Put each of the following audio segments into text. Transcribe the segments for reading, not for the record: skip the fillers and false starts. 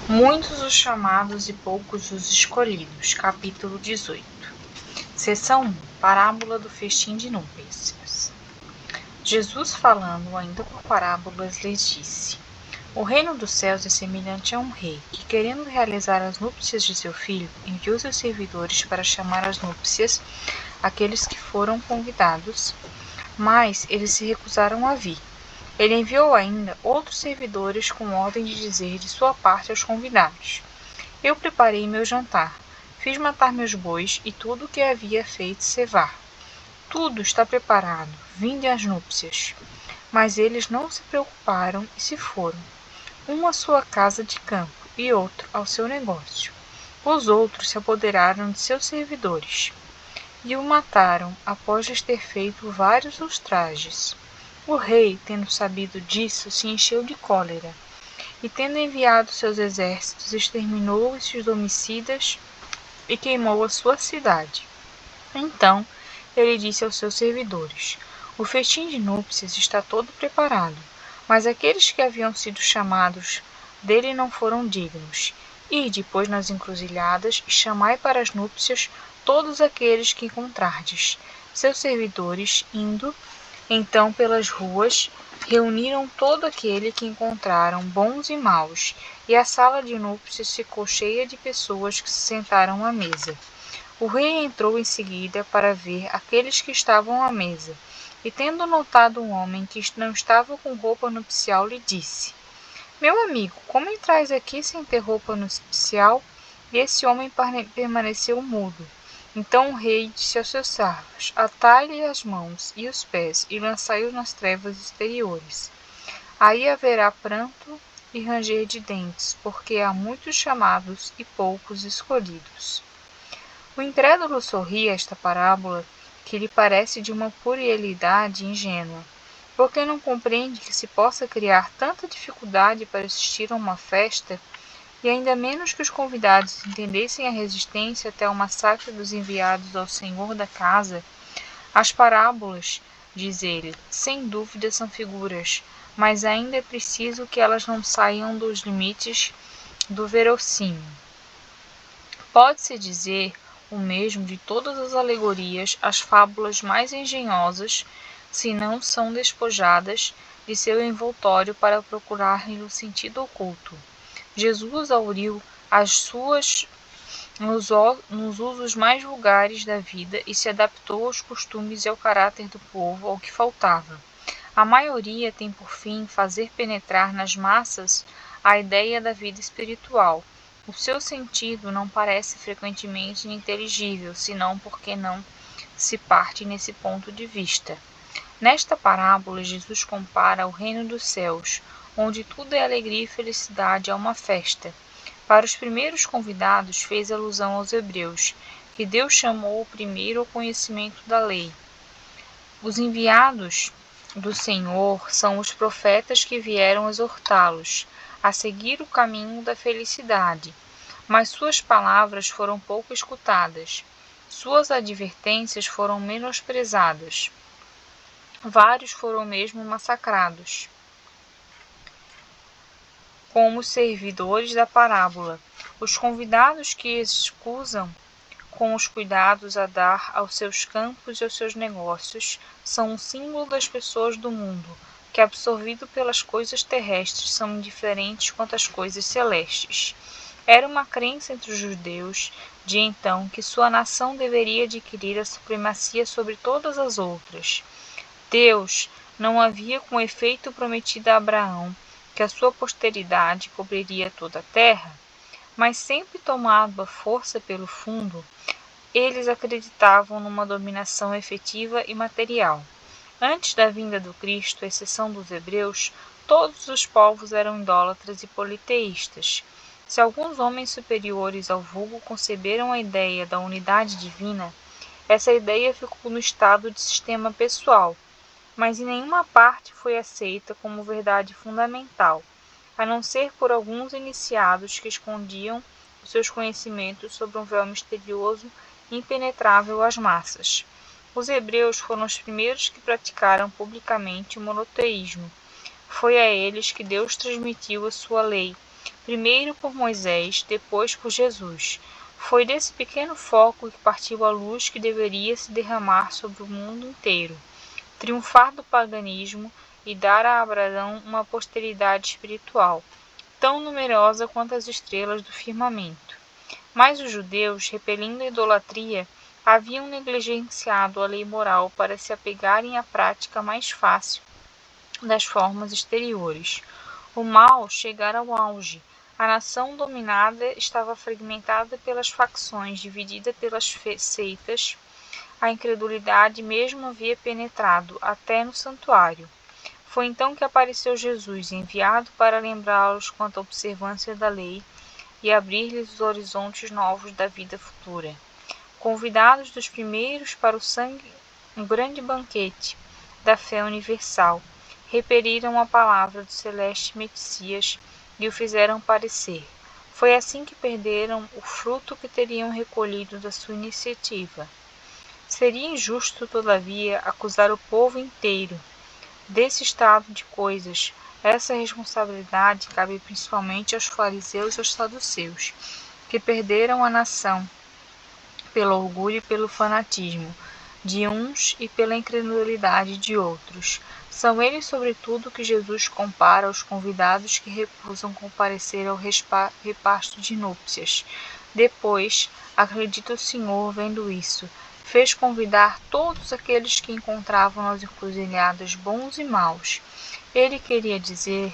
Muitos os chamados e poucos os escolhidos. Capítulo 18. Seção 1. Parábola do festim de núpcias. Jesus, falando ainda por parábolas, lhes disse: O reino dos céus é semelhante a um rei, que, querendo realizar as núpcias de seu filho, enviou seus servidores para chamar às núpcias aqueles que foram convidados, mas eles se recusaram a vir. Ele enviou ainda outros servidores com ordem de dizer de sua parte aos convidados: Eu preparei meu jantar, fiz matar meus bois e tudo o que havia feito cevar. Tudo está preparado, vinde às núpcias. Mas eles não se preocuparam e se foram, um à sua casa de campo e outro ao seu negócio. Os outros se apoderaram de seus servidores e o mataram após lhes ter feito vários ultrajes. O rei, tendo sabido disso, se encheu de cólera e, tendo enviado seus exércitos, exterminou esses homicidas e queimou a sua cidade. Então ele disse aos seus servidores: O festim de núpcias está todo preparado, mas aqueles que haviam sido chamados dele não foram dignos. Ide, pois, nas encruzilhadas e chamai para as núpcias todos aqueles que encontrardes. Seus servidores, indo então pelas ruas, reuniram todo aquele que encontraram, bons e maus, e a sala de núpcias ficou cheia de pessoas que se sentaram à mesa. O rei entrou em seguida para ver aqueles que estavam à mesa, e tendo notado um homem que não estava com roupa nupcial, lhe disse: Meu amigo, como entrais aqui sem ter roupa nupcial? E esse homem permaneceu mudo. Então o rei disse aos seus servos: Atai-lhe as mãos e os pés e lançai-o nas trevas exteriores. Aí haverá pranto e ranger de dentes, porque há muitos chamados e poucos escolhidos. O incrédulo sorri a esta parábola, que lhe parece de uma puerilidade ingênua, porque não compreende que se possa criar tanta dificuldade para assistir a uma festa, e ainda menos que os convidados entendessem a resistência até o massacre dos enviados ao senhor da casa. As parábolas, diz ele, sem dúvida são figuras, mas ainda é preciso que elas não saiam dos limites do verossímil. Pode-se dizer o mesmo de todas as alegorias. As fábulas mais engenhosas, se não são despojadas de seu envoltório para procurar-lhe o sentido oculto. Jesus auriu as suas nos usos mais vulgares da vida e se adaptou aos costumes e ao caráter do povo ao que faltava. A maioria tem por fim fazer penetrar nas massas a ideia da vida espiritual. O seu sentido não parece frequentemente inteligível, senão porque não se parte nesse ponto de vista. Nesta parábola, Jesus compara o reino dos céus, onde tudo é alegria e felicidade, a uma festa. Para os primeiros convidados, fez alusão aos hebreus, que Deus chamou primeiro ao conhecimento da lei. Os enviados do Senhor são os profetas que vieram exortá-los a seguir o caminho da felicidade, mas suas palavras foram pouco escutadas, suas advertências foram menosprezadas. Vários foram mesmo massacrados, como os servidores da parábola. Os convidados que escusam com os cuidados a dar aos seus campos e aos seus negócios são um símbolo das pessoas do mundo, que, absorvido pelas coisas terrestres, são indiferentes quanto às coisas celestes. Era uma crença entre os judeus de então que sua nação deveria adquirir a supremacia sobre todas as outras. Deus não havia com efeito prometido a Abraão que a sua posteridade cobriria toda a terra, mas sempre tomado à força pelo fundo, eles acreditavam numa dominação efetiva e material. Antes da vinda do Cristo, à exceção dos hebreus, todos os povos eram idólatras e politeístas. Se alguns homens superiores ao vulgo conceberam a ideia da unidade divina, essa ideia ficou no estado de sistema pessoal, mas em nenhuma parte foi aceita como verdade fundamental, a não ser por alguns iniciados que escondiam os seus conhecimentos sob um véu misterioso e impenetrável às massas. Os hebreus foram os primeiros que praticaram publicamente o monoteísmo. Foi a eles que Deus transmitiu a sua lei, primeiro por Moisés, depois por Jesus. Foi desse pequeno foco que partiu a luz que deveria se derramar sobre o mundo inteiro, triunfar do paganismo e dar a Abraão uma posteridade espiritual, tão numerosa quanto as estrelas do firmamento. Mas os judeus, repelindo a idolatria, haviam negligenciado a lei moral para se apegarem à prática mais fácil das formas exteriores. O mal chegara ao auge. A nação dominada estava fragmentada pelas facções, dividida pelas seitas. A incredulidade mesmo havia penetrado até no santuário. Foi então que apareceu Jesus, enviado para lembrá-los quanto à observância da lei e abrir-lhes os horizontes novos da vida futura. Convidados dos primeiros para um grande banquete da fé universal, repeliram a palavra do celeste Messias e o fizeram parecer. Foi assim que perderam o fruto que teriam recolhido da sua iniciativa. Seria injusto, todavia, acusar o povo inteiro desse estado de coisas. Essa responsabilidade cabe principalmente aos fariseus e aos saduceus, que perderam a nação pelo orgulho e pelo fanatismo de uns e pela incredulidade de outros. São eles, sobretudo, que Jesus compara aos convidados que recusam comparecer ao reparto de núpcias. Depois, acredita o Senhor, vendo isso, fez convidar todos aqueles que encontravam nas encruzilhadas, bons e maus. Ele queria dizer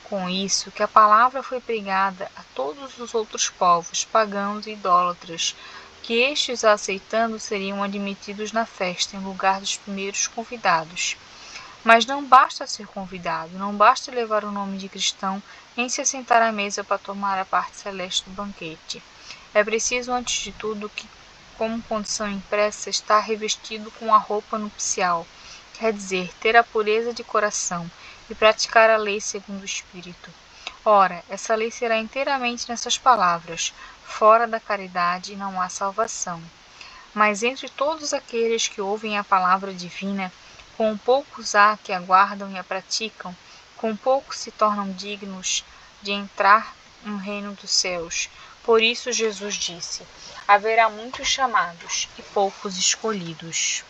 com isso que a palavra foi pregada a todos os outros povos, pagãos e idólatras, que estes, a aceitando, seriam admitidos na festa em lugar dos primeiros convidados. Mas não basta ser convidado, não basta levar o nome de cristão em se assentar à mesa para tomar a parte celeste do banquete. É preciso, antes de tudo, que, como condição impressa, estar revestido com a roupa nupcial, quer dizer, ter a pureza de coração e praticar a lei segundo o Espírito. Ora, essa lei será inteiramente nessas palavras: fora da caridade não há salvação. Mas entre todos aqueles que ouvem a palavra divina, com poucos há que aguardam e a praticam, com poucos se tornam dignos de entrar no reino dos céus. Por isso Jesus disse: haverá muitos chamados e poucos escolhidos.